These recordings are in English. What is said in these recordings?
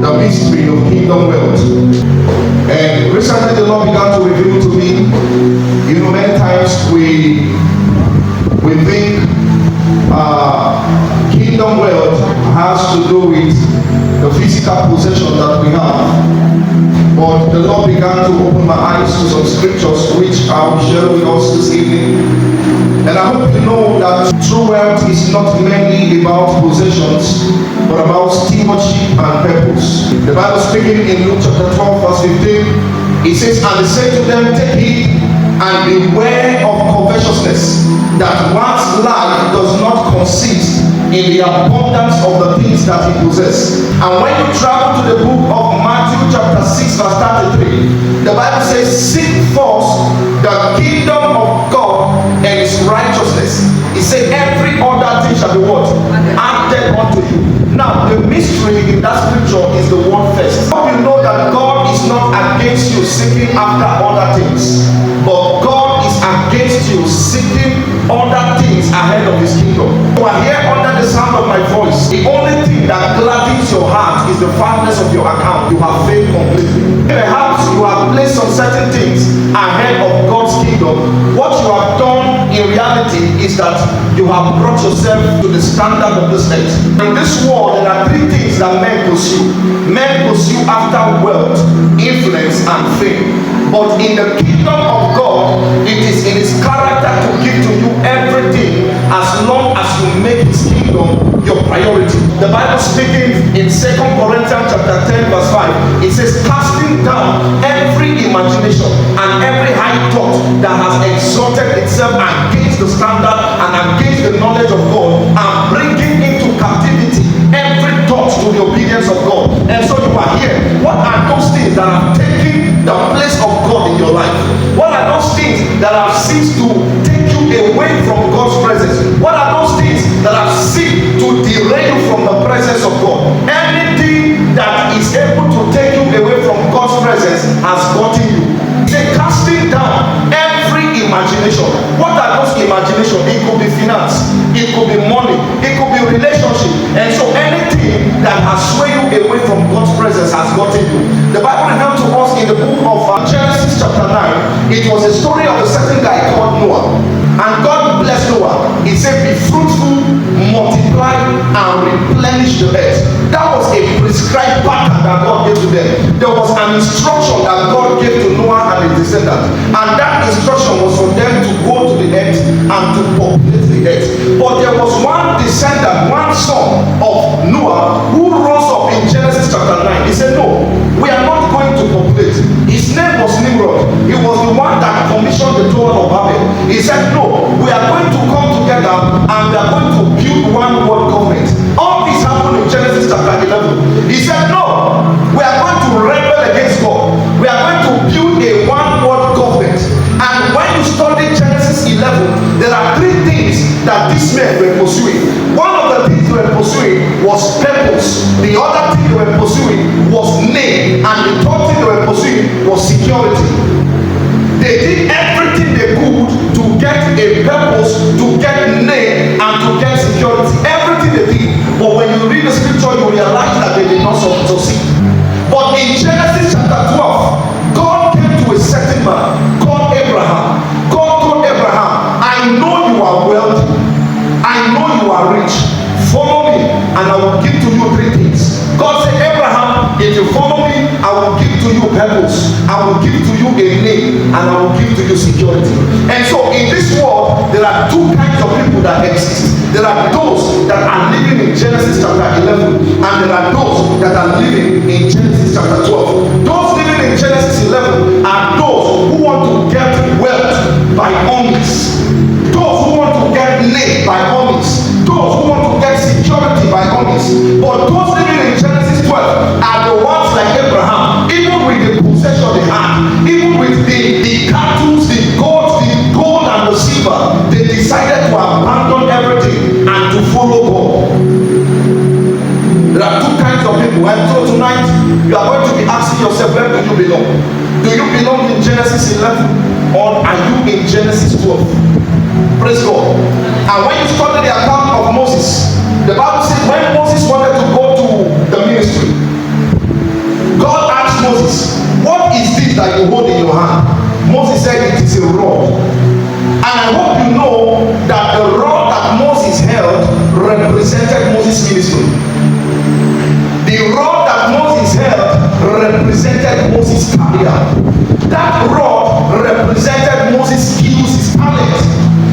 the mystery of kingdom wealth. And recently the Lord began to reveal to me, many times we think kingdom wealth has to do with the physical possession that we have. But the Lord began to open my eyes to some scriptures which I will share with us this evening. And I hope you know that true wealth is not mainly about possessions, but about stewardship and purpose. The Bible speaking in Luke chapter 12 verse 15, it says, "And he said to them, take heed and beware of covetousness, that one's life does not consist in the abundance of the things that he possesses." And when you travel to the book of Matthew chapter 6 verse 33, the Bible says, "Seek first the kingdom of God and his righteousness." He said, "Every other thing shall be what? Added unto you." Now, the mystery in that scripture is the word first. Hope you know that God is not against you seeking after other things, but God is against you seeking other things ahead of his kingdom. You are here under the sound of my voice. The only thing that gladdens your heart is the fatness of your account. You have failed completely. Perhaps you have placed some certain things ahead of God's kingdom. What you have done in reality is that you have brought yourself to the standard of this earth. In this world, there are three things that men pursue. Men pursue after wealth, influence, and fame. But in the kingdom of God, it is in his character to give to you everything as long as you make his kingdom your priority. The Bible speaking in 2 Corinthians chapter 10 verse 5, it says, "Casting down every imagination and every high thought that has exalted itself against the standard and against the knowledge of God, and bringing into captivity every thought to the obedience of God." And so you are here. What are those things that have taken the place of God in your life? What are those things that have ceased to take you away from God's presence? What are those things that have ceased to derail you from the presence of God? Anything that is able to take you away from God's presence has gotten you. It's a casting down every imagination. What are those imaginations? It could be finance, it could be money, it could be relationship. And so anything that has swayed you away from God's presence has gotten you. The Bible revealed to us in the book of Genesis chapter 9, it was a story of a certain guy called Noah. And God blessed Noah. He said, "Be fruitful, multiply, and replenish the earth." That was a prescribed pattern that God gave to them. There was an instruction that God gave to Noah and his descendants. And that instruction was for them to go to the earth and to populate the earth. But there was one descendant, one son of Noah, who rose up in Genesis chapter 9. He said, "No, we are not going to populate." His name was Nimrod. He was the one that commissioned the Tower of Babel. He said, "No, we are going to come together and we are going to build one world government." All this happened in Genesis chapter 11. He said, "No, we are going to rebel against God. We are going to build a one world government." And when you study Genesis 11, there are three things that these men were pursuing. One of the things they were pursuing was purpose. The other thing they were pursuing was name. And the third thing they were pursuing was security. They did everything they could to get a purpose, to get name, and to get security. Everything they did. But when you read the scripture, you realize that they did not succeed. But in Genesis chapter 12, God came to a certain man called Abraham. God told Abraham, "I know you are wealthy. I know you are rich. Follow me and I will give to you three things." God said, "Abraham, if you follow me, I will give to you purpose. I will give to you a name, and I will give to you security." And so in this world, there are two kinds of people that exist. There are those that are living in Genesis chapter 11, and there are those that are living in Genesis chapter 12. Those living in Genesis 11 are those who want to get wealth by all means. Those who want to get name by all means. Those who want to get security by all means. But those living in Genesis 12 are the ones like Abraham, even with the possession they had, even with the cattle, the gold and the silver, they decided to abandon everything and to follow God. There are two kinds of people. And so tonight, you are going to be asking yourself, where do you belong? Do you belong in Genesis 11 or are you in Genesis 12? Praise God. And when you study the account of Moses, the Bible says when Moses wanted to go to the ministry, that you hold in your hand? Moses said it is a rod. And I hope you know that the rod that Moses held represented Moses' ministry. The rod that Moses held represented Moses' career. That rod represented Moses' skills, his talent.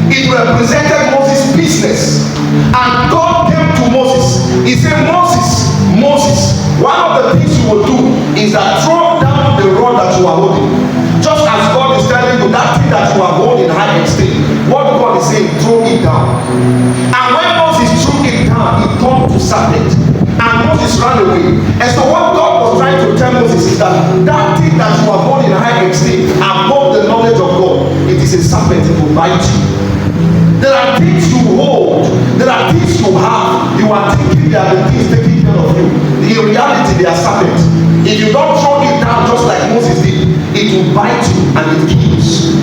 It represented Moses' business. And God came to Moses. He said, Moses, Moses, one of the things you will do is that throw down the rod that you are holding. Just as God is telling you that thing that you are holding high esteem, what God is saying, throw it down. And when Moses threw it down, it turned to serpent. And Moses ran away. And so what God was trying to tell Moses is that that thing that you are holding high esteem, above the knowledge of God, it is a serpent, it will bite you. There are things you hold, there are things you have, you are thinking they are the things taking care of you. In reality, they are serpents. If you don't throw it down just like Moses did, it will bite you and it kills.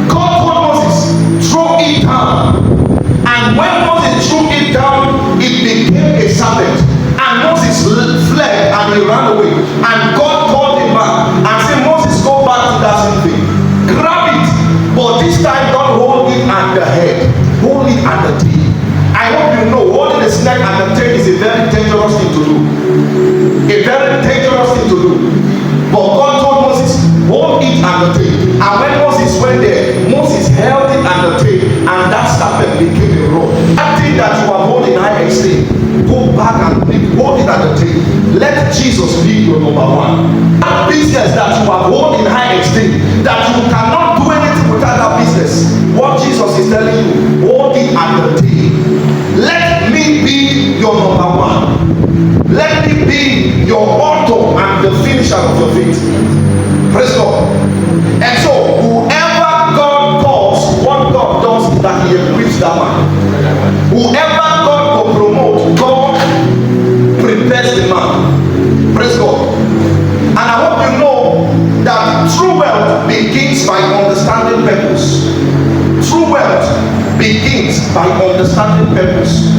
God told Moses, throw it down. And when Moses threw it down, it became a serpent. And Moses fled and he ran away. And God called him back and said, Moses, go back to that same thing. Grab it. But this time, don't hold it at the head. Hold it at the tail. I hope you know, holding the snake at the tail is a very dangerous thing to do. A very dangerous thing to do. But God told Moses, hold it at the tail. And when Moses went there, Moses held it at the tail, and that serpent became a rod. That thing that you are holding high esteem, go back and hold it at the tail. Let Jesus be your number one. That business that you are holding high esteem, that you cannot do anything without that business, what Jesus is telling you, hold it at the tail. Let me be your number one. Let me be your author and the finisher of your faith. Praise God. And so, whoever God calls, what God does is that he equips that man. Whoever God will promote, God prepares the man. Praise God. And I hope you know that true wealth begins by understanding purpose. True wealth begins by understanding purpose.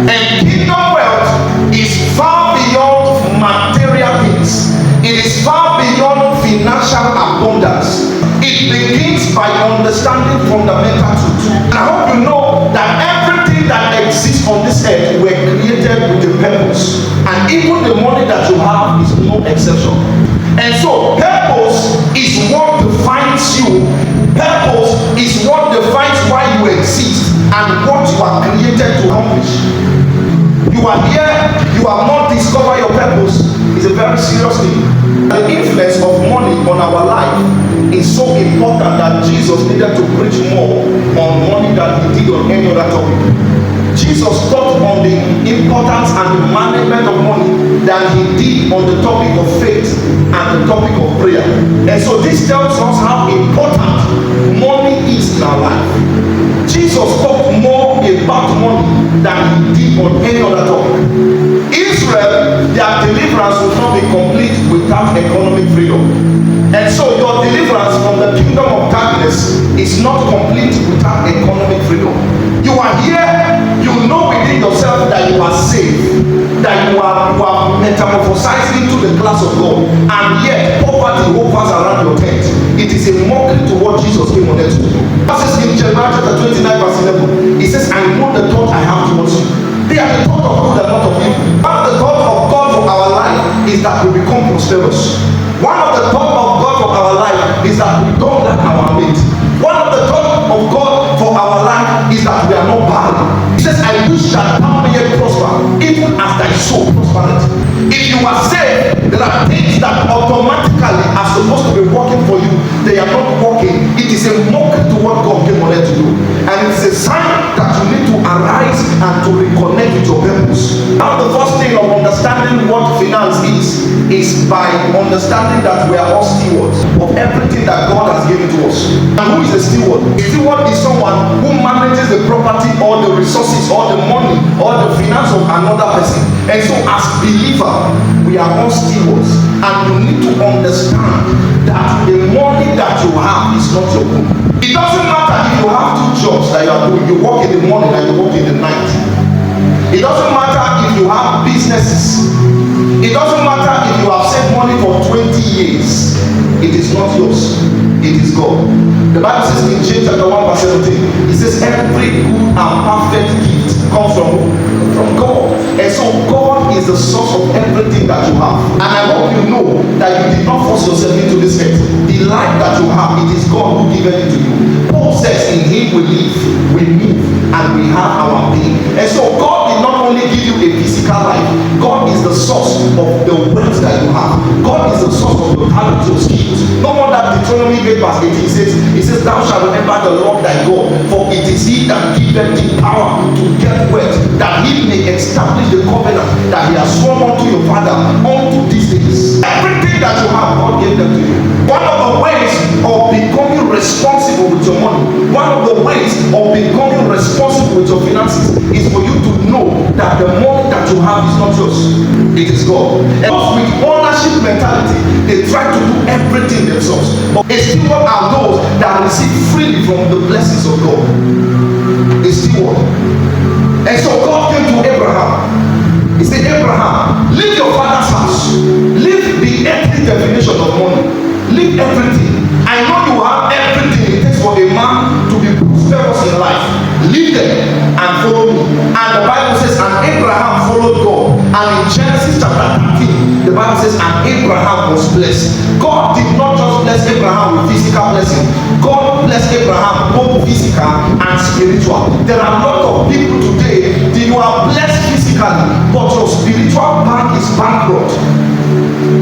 And kingdom wealth is far beyond material things. It is far beyond financial abundance. It begins by understanding fundamental truth. And I hope you know that everything that exists on this earth were created with a purpose. And even the money that you have is no exception. And so purpose is what defines you. Purpose is what defines why you exist and what you are created to accomplish. You are here, you have not discovered your purpose. It's a very serious thing. The influence of money on our life is so important that Jesus needed to preach more on money than he did on any other topic. Jesus taught on the importance and the management of money than he did on the topic of faith and the topic of prayer. And so this tells us how important money is in our life. Jesus talked more about money than he did on any other topic. Israel, their deliverance will not be complete without economic freedom. And so your deliverance from the kingdom of darkness is not complete without economic freedom. You are here, you know within yourself that you are saved, that you are metamorphosized into the class of God, and yet poverty hovers around your tent. It is a mockery to what Jesus came on earth to do. Pastor in Jeremiah chapter 29 verse 11, he says, I know the thought I have towards you. They are the thought of good and not of evil. One of the thoughts of God for our life is that we become prosperous. One of the thoughts of God for our life is that we don't lack our mate. One of the thoughts of God for our life is that we are not barren. He says, I wish that thou mayest prosper, even as thy soul prospereth. If you are saved, there are things that automatically are supposed to be working for you. They are not working. It is a mockery to what God came on earth to do. And it's a sign that you need to arise and to reconnect with your purpose. Now the first thing of understanding what finance is by understanding that we are all stewards of everything that God has given to us. And who is a steward? A steward is someone who manages the property or the resources or the money or the finance of another person. And so as believer, we are all stewards, and you need to understand that the money that you have is not your own. It doesn't matter if you have two jobs that you are doing, you work in the morning and you work in the night. It doesn't matter if you have businesses. It doesn't matter if you have saved money for 20 years. it is not yours, it is God. The Bible says in James chapter 1 verse 17, it says every good and perfect gift comes from God. And so God is the source of everything that you have. And I hope you know that you did not force yourself into this earth. The life that you have, it is God who gave it to you. Paul says in him we live, we move, and we have our being. And so God did not only give you a physical life, God is the source of the wealth that you have. God is the source of the talent, your skills. No wonder Deuteronomy 8 verse 18 says, thou shalt remember the Lord thy God, for it is he that giveth thee power to get wealth, that he may establish the covenant that he has sworn unto your father unto these days. Everything that you have, God gave them to you. One of the ways of becoming responsible with your money, one of the ways of becoming responsible with your finances is for you to know that the money that you have is not yours, it is God. And those with ownership mentality, they try to do everything themselves, but a steward are those that receive freely from the blessings of God. A steward. And so God came to Abraham. He said, Abraham, leave your father's house, leave the earthly definition of money, leave everything. I know you have everything it takes for a man to be prosperous in life. Leave them and follow me. And the Bible says, and Abraham followed God. And in Genesis chapter 13, the Bible says, and Abraham was blessed. God did not just bless Abraham with physical blessing. God blessed Abraham both physical and spiritual. There are a lot of people today, you are blessed physically, but your spiritual bank is bankrupt.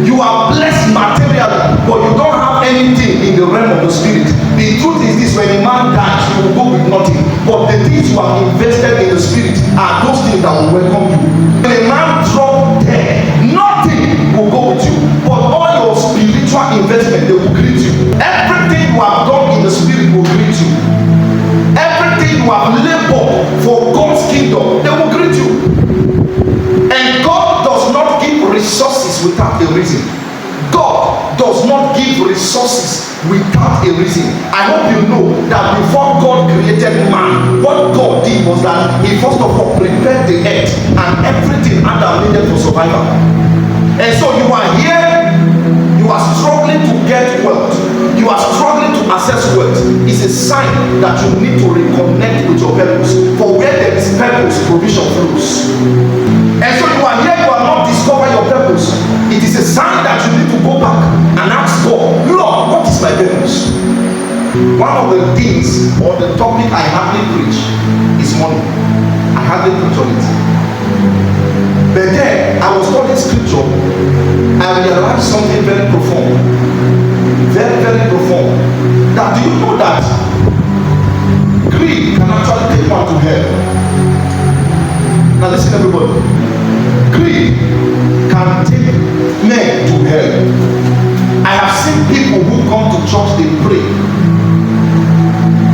You are blessed materially, but you don't have anything in the realm of the spirit. The truth is this: when a man dies, you will go with nothing. But the things you have invested in the spirit are those things that will welcome you. When a man drops dead, nothing will go with you. But all your spiritual investment, they will greet you. Everything you have done in the spirit will greet you. Everything you have labored for God's kingdom, they will greet you. And God does not give resources without a reason. God does not give resources without a reason. I hope you know that before God created man, what God did was that he first of all prepared the earth and everything Adam needed for survival. And so you are here, you are struggling to get wealth, you are struggling to access wealth. It's a sign that you need to reconnect with your purpose. For where there is purpose, provision flows. And so you are here, you have not discovered your purpose. It is a sign that you need to go back and ask God, Lord, what is my purpose? One of the things or the topic I hardly preach is money. I hardly preach on it. But then I was studying scripture, I realized something very profound. Very, very profound. That do you know that greed can actually take one to hell? Now listen everybody. Greed can take men to hell. I have seen people who come to church, they pray,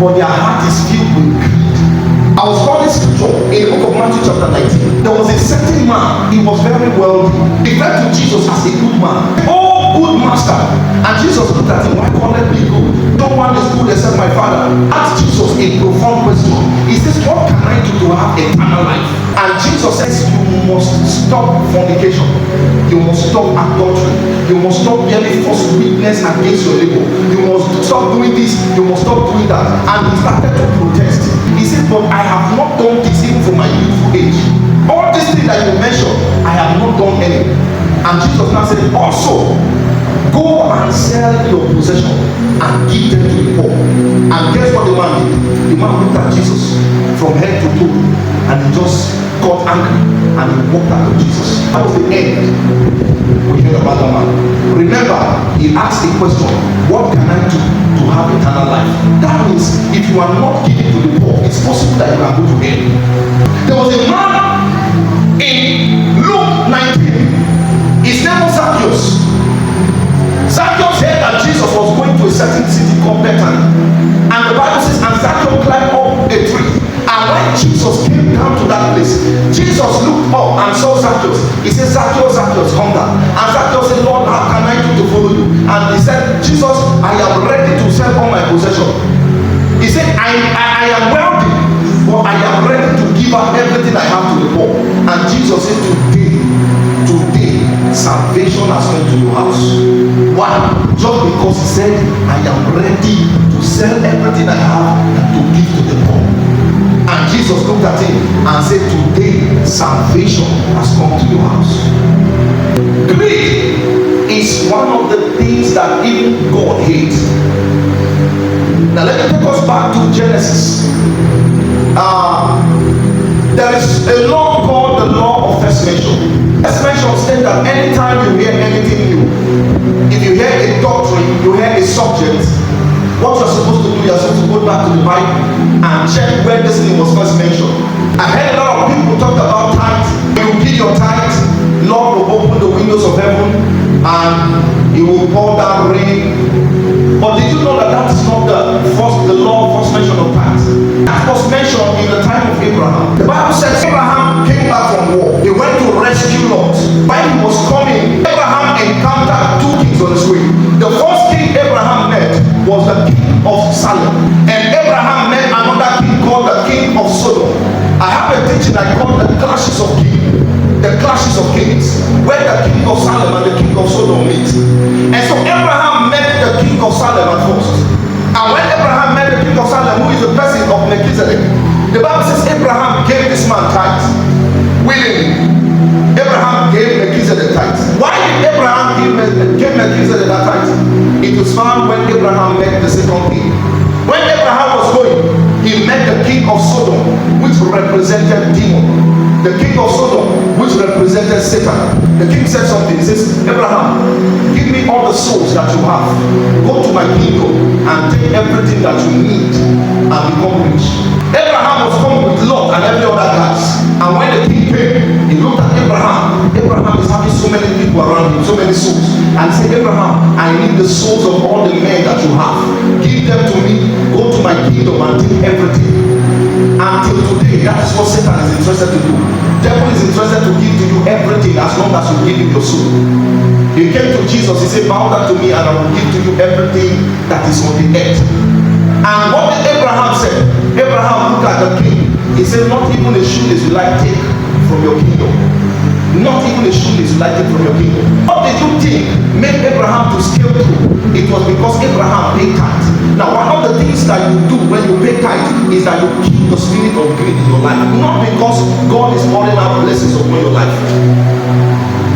but their heart is filled with greed. I was studying scripture in the book of Matthew chapter 19. There was a certain man, he was very wealthy. He went to Jesus as a good man. Oh, good master. And Jesus looked at him, why call it me good? No one is good except my Father. Asked Jesus a profound question. He says, what can I do to have eternal life? And Jesus says, you must stop fornication. You must stop adultery. You must stop bearing false witness against your neighbor. You must stop doing this. You must stop doing that. And he started to protest. He said, but I have not done this even for my youthful age. All these things that you mentioned, I have not done any. And Jesus now said, also, go and sell your possession and give them to the poor. And guess what the man did? The man looked at Jesus from head to toe and he just got angry and he walked out of Jesus. That was the end. We heard about the man. Remember, he asked the question, what can I do to have eternal life? That means if you are not giving to the poor, it's possible that you can go to hell. There was a man in Luke 19. His name was Zacchaeus. Zacchaeus heard that Jesus was going to a certain city called Bethany. And the Bible says, and Zacchaeus climbed up a tree. And when Jesus came down to that place, Jesus looked up and saw Zacchaeus. He said, Zacchaeus, Zacchaeus, come down. And Zacchaeus said, Lord, how can I do to follow you? And he said, Jesus, I am ready to sell all my possession. He said, I am wealthy, but I am ready to give up everything I have to the poor. And Jesus said, today, salvation has come to your house. Why? Just because he said, I am ready to sell everything I have and to give to the poor. And Jesus looked at him and said, today salvation has come to your house. Greed is one of the things that even God hates. Now let me take us back to Genesis. There is a law called the law of first mention. First mention states that anytime you hear anything new, if you hear a doctrine, you hear a subject, what you're supposed to do, you're supposed to go back to the Bible and check where this thing was first mentioned. I heard a lot of people talk about tithes. You give your tithes, Lord will open the windows of heaven and he will pour down rain. But did you know that that is not the law of first mention of tithes? That was mentioned in the time of Abraham. The Bible says Abraham came back from war. He went to rescue Lot. While he was coming, Abraham encountered two kings on his way. The first king Abraham met was the king of Salem. And Abraham met another king called the king of Sodom. I have a teaching I call the clashes of kings. The clashes of kings, where the king of Salem and the king of Sodom meet. And so Abraham met the king of Salem at first. And when Abraham met the king of Salem, who is the person of Melchizedek, the Bible says Abraham gave this man tithes willingly. Abraham gave Melchizedek tithes. Why did Abraham give Melchizedek that tithes? It was found when Abraham met the second king. When Abraham was going, he met the king of Sodom, which represented demon. The king of Sodom, which represented Satan. The king said something. He says, Abraham, give me all the souls that you have. Go to my kingdom and take everything that you need and become rich. Abraham was coming with Lot and every other guys. And when the king came, he looked at Abraham. Abraham is having so many people around him, so many souls. And he said, Abraham, I need the souls of all the men that you have. Give them to me. Go to my kingdom and take everything. Until today, that is what Satan is interested to do. Devil is interested to give to you everything as long as you give him your soul. He came to Jesus, he said, bow down to me and I will give to you everything that is on the earth. And what did Abraham say? Abraham looked at the king. He said, not even a shoelace will I take from your kingdom. Not even a shoelace will I take from your kingdom. What did you think made Abraham to scale through? It was because Abraham paid tithe. Now, one of the things that you do when you pay tithe is that you keep the spirit of greed in your life. Not because God is pouring out blessings upon your life.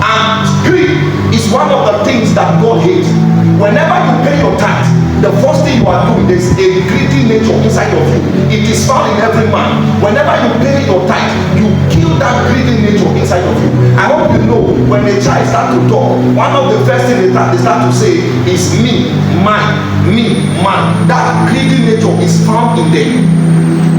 And greed is one of the things that God hates. Whenever you pay your tithe, the first thing you are doing, there's a greedy nature inside of you. It is found in every man. Whenever you pay your tithe, you kill that greedy nature inside of you. I hope you know when a child starts to talk, one of the first things they start to say is me, mine, me, mine. That greedy nature is found in them.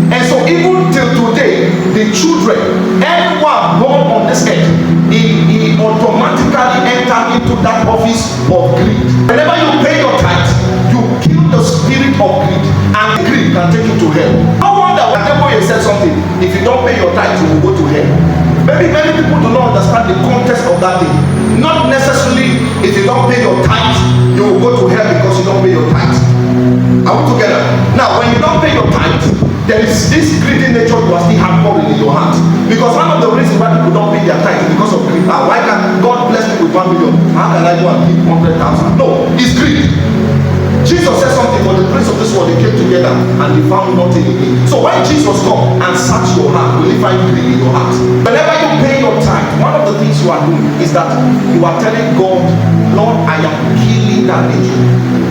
And so even till today, the children, anyone born on this earth, he automatically enter into that office of greed. Whenever you pay your tithe, you kill the spirit of greed, and greed can take you to hell. No wonder when the devil said something, if you don't pay your tithe, you will go to hell. Maybe many people do not understand the context of that thing. Not necessarily if you don't pay your tithe, you will go to hell because you don't pay your tithe. Are we together? Now, when you don't pay your tithe, there is this greedy nature you are still harboring in your heart. Because one of the reasons why people don't pay their tithe is because of greed. Why can't God bless me with 1 million? How can I go and give 100,000? No, it's greed. Jesus said something, for the prince of this world, they came together and they found nothing in him. So when Jesus come and search your heart, will he find greed in your heart? Whenever you pay your tithe, one of the things you are doing is that you are telling God, Lord, I am killing that nature.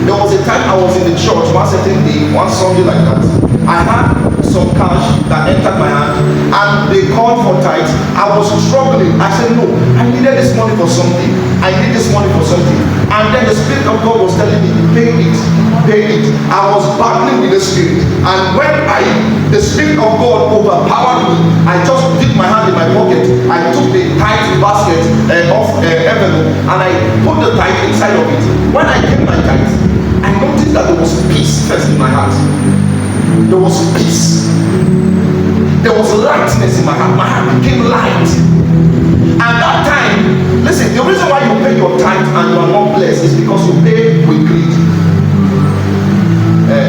There was a time I was in the church one certain day, one Sunday like that. I had some cash that entered my hand and they called for tithes. I was struggling. I said, no, I needed this money for something. I need this money for something. And then the Spirit of God was telling me, pay it, pay it. I was battling with the Spirit. And when the Spirit of God overpowered me, I just dipped my hand in my pocket. I took the tithe basket off envelope and I put the tithe inside of it. When I gave my tithe, I noticed that there was peace first in my heart. There was peace. There was lightness in my heart. My heart became light. And that time, listen, the reason why you pay your tithe and you are not blessed is because you pay with greed.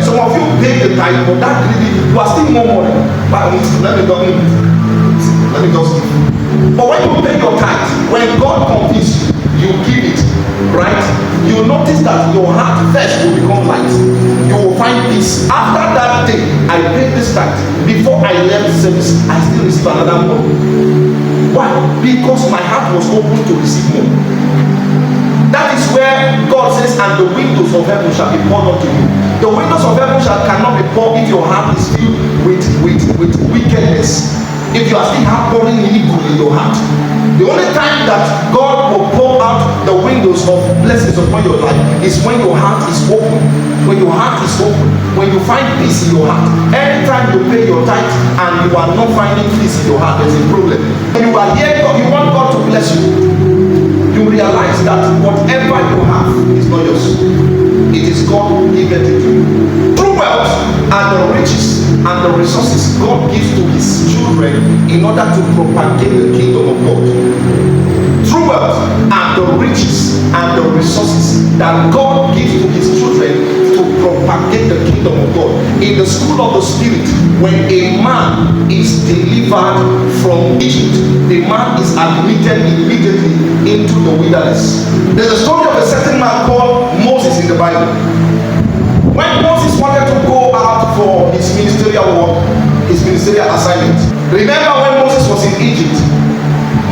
Some of you pay the tithe, but that greedy, you are still more money. Let me just give. But when you pay your tithe, when God convinces you, you give it. you notice that your heart first will become light. You will find peace. After that day, I paid this tithe. Before I left service, I still received another more. Why? Because my heart was open to receive more. That is where God says, and the windows of heaven shall be poured unto you. The windows of heaven cannot be poured if your heart is filled with wickedness. If you are still harboring evil in your heart. The only time that God will pour out the windows of blessings upon your life is when your heart is open. When your heart is open, when you find peace in your heart. Anytime you pay your tithe and you are not finding peace in your heart, there's a problem. When you are here, you want God to bless you. You realize that whatever you have is not yours. It is God who giveth it to you. True wealth and the riches and the resources God gives to his children in order to propagate the kingdom of God. True wealth and the riches and the resources that God gives to his children to propagate the kingdom of God. In the school of the spirit, when a man is delivered from Egypt, the man is admitted immediately into the wilderness. There's a story of a certain man called Moses in the Bible. When Moses wanted to go out for his ministerial work, his ministerial assignment. Remember when Moses was in Egypt,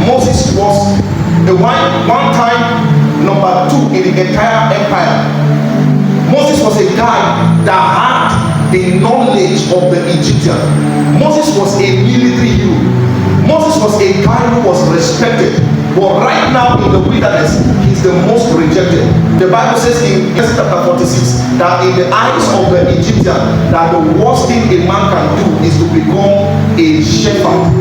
Moses was the one time number 2 in the entire empire. Moses was a guy that had the knowledge of the Egyptian. Moses was a military hero. Moses was a guy who was respected. But right now in the wilderness, he's the most rejected. The Bible says in Genesis chapter 46 that in the eyes of the Egyptian, that the worst thing a man can do is to become a shepherd.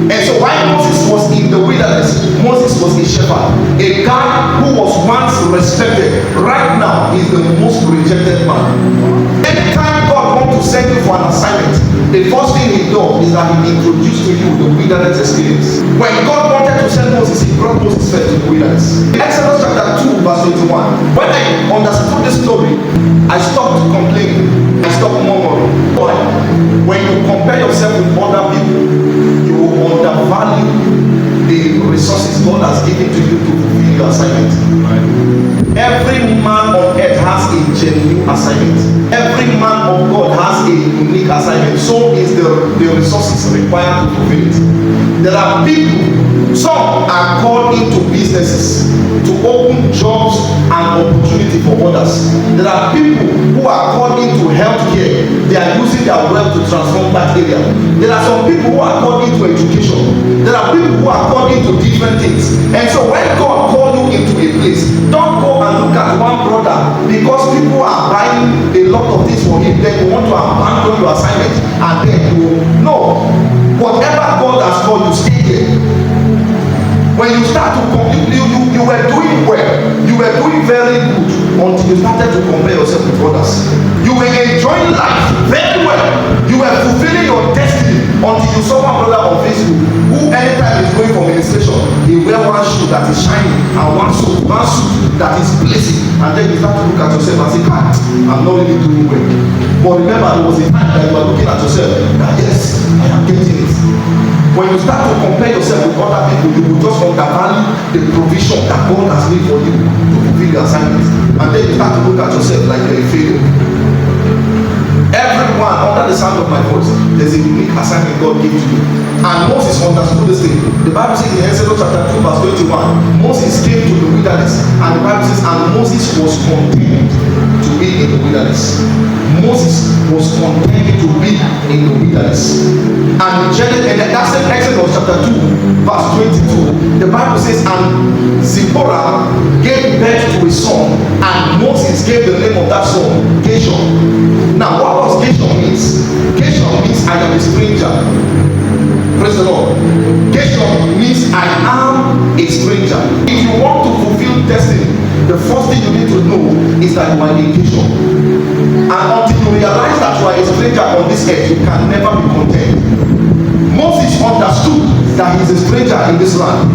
And so while Moses was in the wilderness, Moses was a shepherd. A guy who was once respected, right now is the most rejected man. Anytime God wants to send you for an assignment, the first thing he does is that he introduces to you the wilderness experience. When God wanted to send Moses, he brought Moses first to the wilderness. Exodus chapter 2 verse 21. When I understood this story, I stopped complaining. I stopped murmuring. Why? When you compare yourself with other people, you will undervalue the resources God has given to you to fulfill your assignment. Every man on earth has a genuine assignment. Every man of God has a unique assignment. So is the resources required to fulfill it. There are people, some are called into businesses to open jobs and opportunity for others. There are people who are called into healthcare. They are using their wealth to transform that area. There are some people who are called into education. There are people who are called into different things. And so when God called you into a place, don't go and look at one brother because people are buying a lot of things for him. Then you want to abandon your assignment and then you no. Whatever God has called you, stay there. When you start to you were doing well, you were doing very good until you started to compare yourself with others. You were enjoying life very well. You were fulfilling your destiny until you saw one brother on Facebook who anytime is going for ministration, he wear one shoe that is shining and one suit that is blazing, and then you start to look at yourself and say, I'm not really doing well. But remember, there was a time that you were looking at yourself that yes, I am getting it. When you start to compare yourself with other people, you will just undervalue the provision that God has made for you to fulfill your assignment. And then you start to look at yourself like you're a failure. Everyone under the sound of my voice, there's a unique assignment God gave to you. And Moses understood this thing. The Bible says in Exodus chapter 2 verse 21, Moses came to the wilderness, and the Bible says, and Moses was content to be in the wilderness. Moses was content to be in the wilderness. And that's in Exodus chapter 2 verse 22. The Bible says, and Zipporah gave birth to a son, and Moses gave the name of that son Gershom. Now what does Gershom means? Gershom means I am a stranger. Praise the Lord. Gershom means I am a stranger. If you want to fulfill destiny, the first thing you need to know is that you are a Gershom. And until you realize that you are a stranger on this earth, you can never be content. Moses understood that he is a stranger in this land.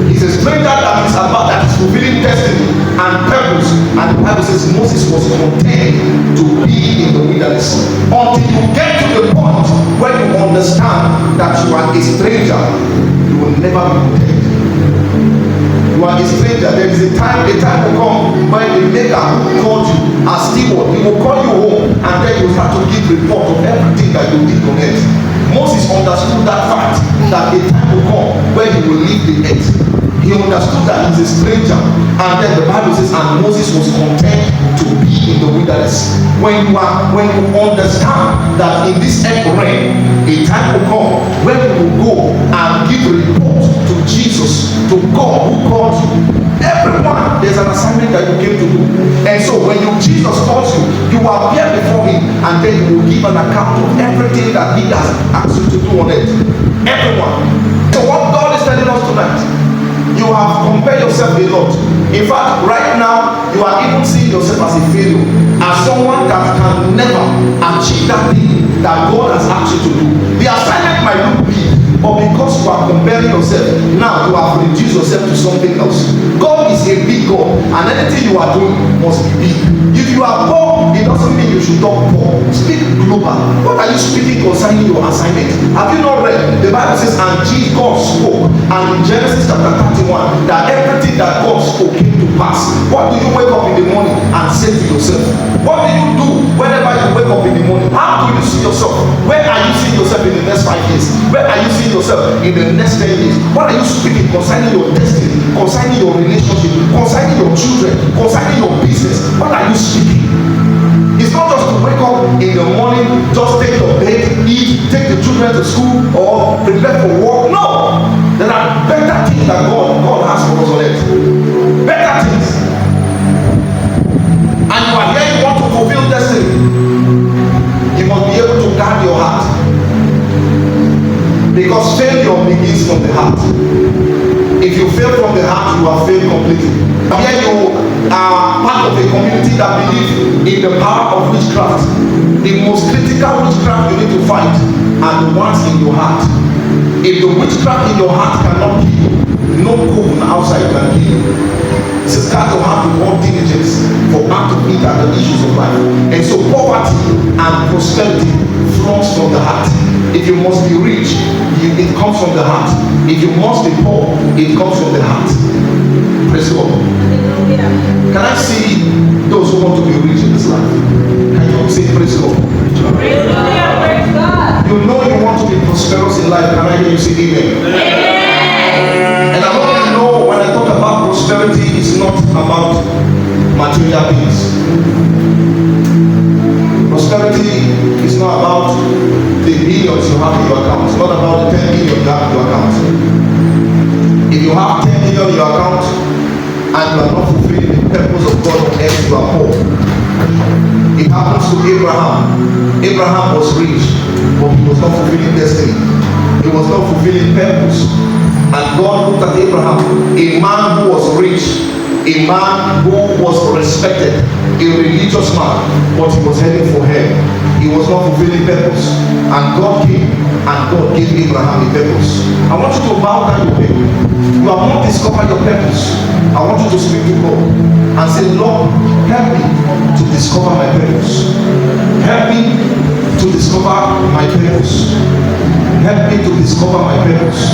He's a stranger that is fulfilling destiny and purpose. And the Bible says Moses was content to be in the wilderness. Until you get to the point where you understand that you are a stranger, you will never be content. You are a stranger. There is a time will come when the maker who called you as steward, he will call you home, and then you start to give report of everything that you did on earth. Moses understood that fact, that a time will come when he will leave the earth. He understood that he's a stranger, and then the Bible says, and Moses was content to be in the wilderness. When you understand that in this earth realm, a time will come when you will go and give report to Jesus, to God who called you. Everyone, there's an assignment that you came to do, and so when Jesus calls you, you appear before him, and then you will give an account of everything that he has asked you to do on it. Everyone. So what God is telling us tonight, you have compared yourself a lot. In fact, right now, you are even seeing yourself as a failure, as someone that can never achieve that thing that God has asked you to do. The assignment might look big, but because you are comparing yourself, now you have reduced yourself to something else. God is a big God, and anything you are doing must be big. If you are poor, it doesn't mean you should talk poor. Speak global. What are you speaking concerning your assignment? Have you not read? The Bible says, and God spoke, and in Genesis chapter 31, that everything that God spoke came to pass. What do you wake up in the morning and say to yourself? What do you do whenever you wake up in the morning? How do you see yourself? Where are you seeing yourself in the next 5 years? Where are you seeing yourself in the next 10 years? What are you speaking concerning your destiny, concerning your relationship, concerning your children, concerning your business? What are you speaking? It's not just to wake up in the morning, just take your bed, eat, take the children to school, or prepare for work. No! There are better things that God has for us on earth. Better things. And you are here, you want to fulfill destiny. You must be able to guard your heart. Because failure begins from the heart. If you fail from the heart, you have failed completely. Here you are part of a community that believes in the power of witchcraft. The most critical witchcraft you need to fight are the ones in your heart. If the witchcraft in your heart cannot kill you, no cook outside can kill you. It says guard your heart with all diligence, for out of it are the issues of life. And so poverty and prosperity flows from the heart. If you must be rich, it comes from the heart. If you must be poor, it comes from the heart. Praise God. Can I see those who want to be rich in this life? Can you say praise God? Praise God. You know you want to be prosperous in life. Can I hear you say amen? Amen. And I want you to know, when I talk about prosperity, it's not about material things. Prosperity is not about the billions you have in your account. It's not about the 10 million you have in your account. If you have 10 million in your account and you are not fulfilling the purpose of God on earth, you are poor. It happens to Abraham. Abraham was rich, but he was not fulfilling destiny. He was not fulfilling purpose. And God looked at Abraham, a man who was rich, a man who was respected, a religious man, but he was heading for hell. He was not fulfilling purpose. And God came and God gave Abraham a purpose. I want you to bow down your head. You have not discovered your purpose. I want you to speak to God and say, Lord, help me to discover my purpose. Help me to discover my purpose. Help me to discover my purpose.